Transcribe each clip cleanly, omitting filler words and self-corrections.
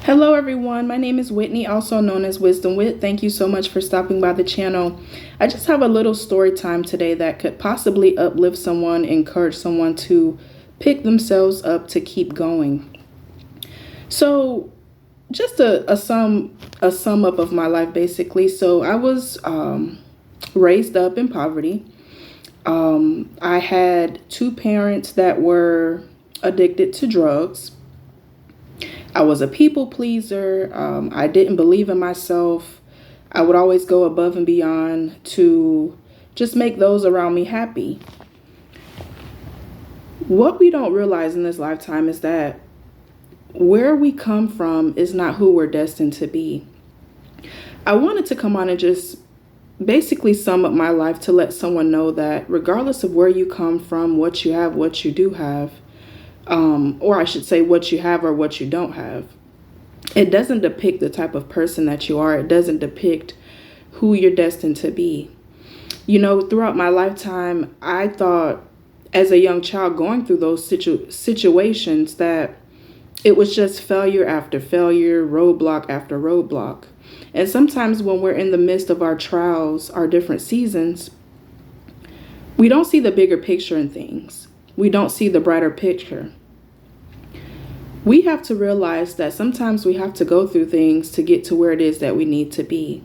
Hello everyone, my name is Whitney, also known as Wisdom Wit. Thank you so much for stopping by the channel. I just have a little story time today that could possibly uplift someone, encourage someone to pick themselves up to keep going. So just a sum up of my life basically. So I was raised up in poverty. I had two parents that were addicted to drugs. I was a people pleaser. I didn't believe in myself. I would always go above and beyond to just make those around me happy. What we don't realize in this lifetime is that where we come from is not who we're destined to be. I wanted to come on and just basically sum up my life to let someone know that regardless of where you come from, what you have, what you do have, or I should say what you have or what you don't have. It doesn't depict the type of person that you are. It doesn't depict who you're destined to be. You know, throughout my lifetime, I thought as a young child going through those situations that it was just failure after failure, roadblock after roadblock. And sometimes when we're in the midst of our trials, our different seasons, we don't see the bigger picture in things. We don't see the brighter picture. We have to realize that sometimes we have to go through things to get to where it is that we need to be.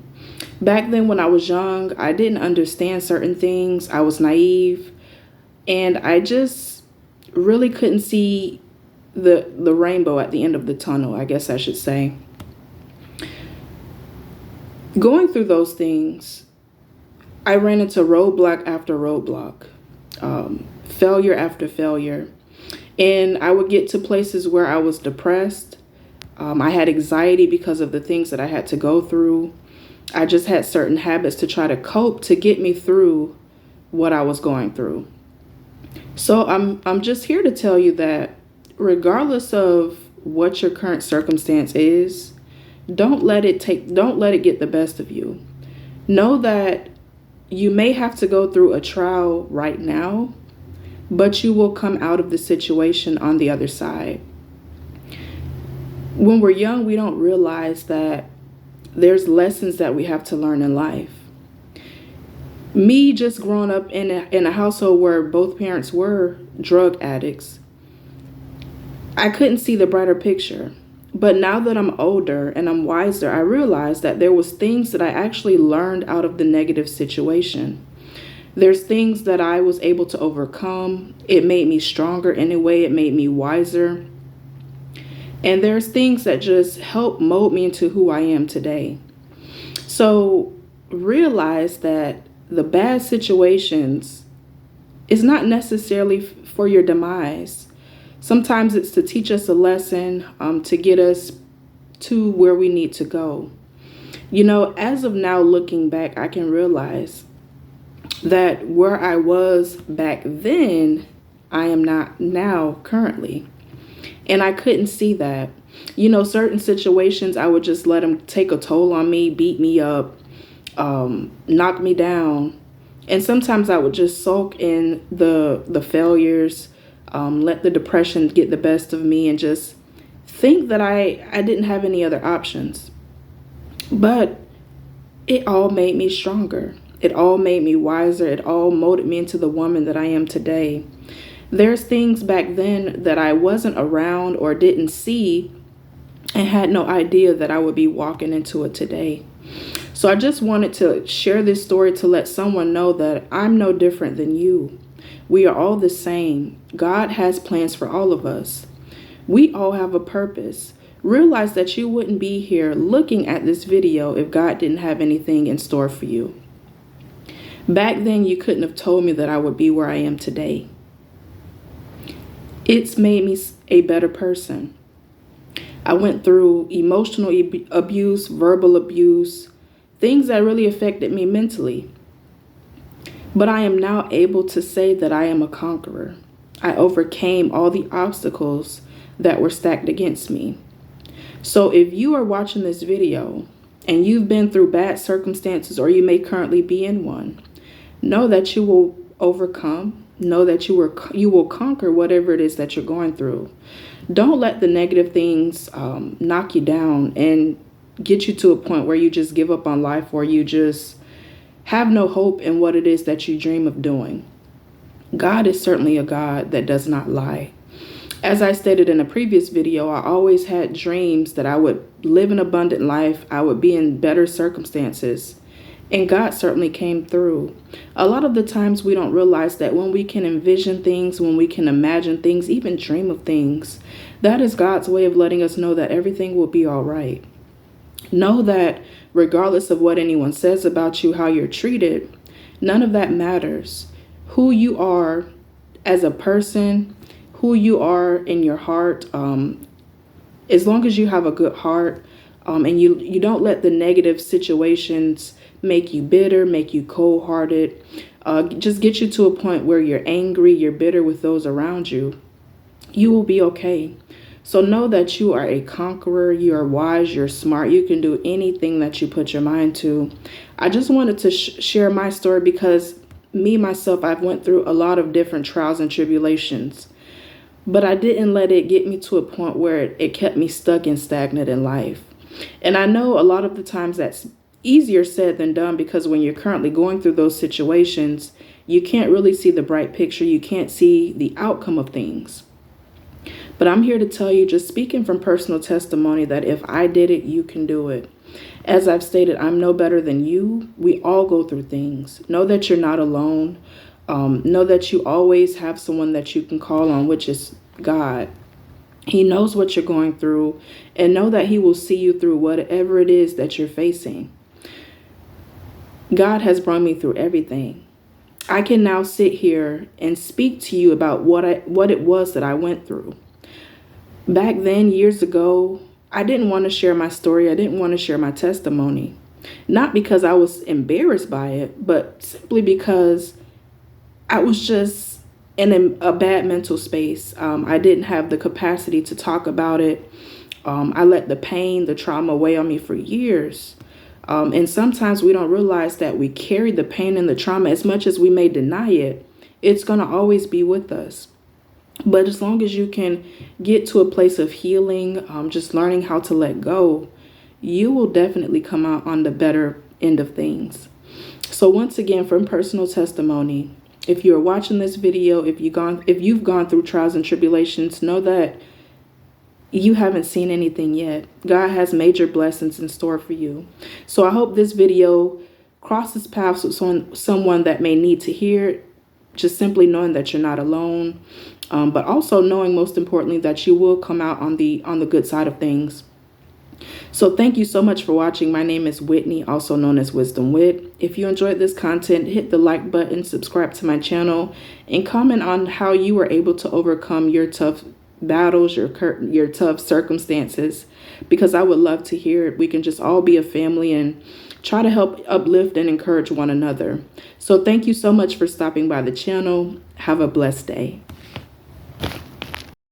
Back then when I was young, I didn't understand certain things. I was naive and I just really couldn't see the rainbow at the end of the tunnel, I guess I should say. Going through those things, I ran into roadblock after roadblock. Failure after failure. And I would get to places where I was depressed. I had anxiety because of the things that I had to go through. I just had certain habits to try to cope to get me through what I was going through. So I'm just here to tell you that regardless of what your current circumstance is, don't let it get the best of you. Know that you may have to go through a trial right now, but you will come out of the situation on the other side. When we're young, we don't realize that there's lessons that we have to learn in life. Me just growing up in a household where both parents were drug addicts, I couldn't see the brighter picture. But now that I'm older and I'm wiser, I realize that there was things that I actually learned out of the negative situation. There's things that I was able to overcome. It made me stronger in a way. It made me wiser. And there's things that just help mold me into who I am today. So realize that the bad situations is not necessarily for your demise. Sometimes it's to teach us a lesson, to get us to where we need to go. You know, as of now, looking back, I can realize that where I was back then, I am not now currently. And I couldn't see that. You know, certain situations, I would just let them take a toll on me, beat me up, knock me down. And sometimes I would just sulk in the failures, let the depression get the best of me and just think that I didn't have any other options. But it all made me stronger. It all made me wiser. It all molded me into the woman that I am today. There's things back then that I wasn't around or didn't see and had no idea that I would be walking into it today. So I just wanted to share this story to let someone know that I'm no different than you. We are all the same. God has plans for all of us. We all have a purpose. Realize that you wouldn't be here looking at this video if God didn't have anything in store for you. Back then, you couldn't have told me that I would be where I am today. It's made me a better person. I went through emotional abuse, verbal abuse, things that really affected me mentally. But I am now able to say that I am a conqueror. I overcame all the obstacles that were stacked against me. So if you are watching this video and you've been through bad circumstances or you may currently be in one, know that you will overcome. Know that you will conquer whatever it is that you're going through. Don't let the negative things knock you down and get you to a point where you just give up on life, or you just have no hope in what it is that you dream of doing. God is certainly a God that does not lie. As I stated in a previous video, I always had dreams that I would live an abundant life, I would be in better circumstances, and God certainly came through. A lot of the times we don't realize that when we can envision things, when we can imagine things, even dream of things, that is God's way of letting us know that everything will be all right. Know that regardless of what anyone says about you, how you're treated, none of that matters. Who you are as a person, who you are in your heart, as long as you have a good heart, and you don't let the negative situations make you bitter, make you cold-hearted, just get you to a point where you're angry, you're bitter with those around you, you will be okay. So know that you are a conqueror, you are wise, you're smart, you can do anything that you put your mind to. I just wanted to share my story because myself, I've went through a lot of different trials and tribulations. But I didn't let it get me to a point where it kept me stuck and stagnant in life. And I know a lot of the times that's easier said than done, because when you're currently going through those situations, you can't really see the bright picture. You can't see the outcome of things. But I'm here to tell you, just speaking from personal testimony, that if I did it, you can do it. As I've stated, I'm no better than you. We all go through things. Know that you're not alone. Know that you always have someone that you can call on, which is God. He knows what you're going through, and know that he will see you through whatever it is that you're facing. God has brought me through everything. I can now sit here and speak to you about what it was that I went through. Back then, years ago, I didn't want to share my story. I didn't want to share my testimony. Not because I was embarrassed by it, but simply because I was just in a bad mental space. I didn't have the capacity to talk about it. I let the pain, the trauma weigh on me for years. And sometimes we don't realize that we carry the pain and the trauma. As much as we may deny it, it's going to always be with us. But as long as you can get to a place of healing, just learning how to let go, you will definitely come out on the better end of things. So once again, from personal testimony, if you're watching this video, if you've gone through trials and tribulations, know that you haven't seen anything yet. God has major blessings in store for you. So I hope this video crosses paths with someone that may need to hear it, just simply knowing that you're not alone, but also knowing, most importantly, that you will come out on the good side of things. So thank you so much for watching. My name is Whitney, also known as Wisdom Wit. If you enjoyed this content, hit the like button, subscribe to my channel, and comment on how you were able to overcome your tough battles, your tough circumstances, because I would love to hear it. We can just all be a family and try to help uplift and encourage one another. So thank you so much for stopping by the channel. Have a blessed day.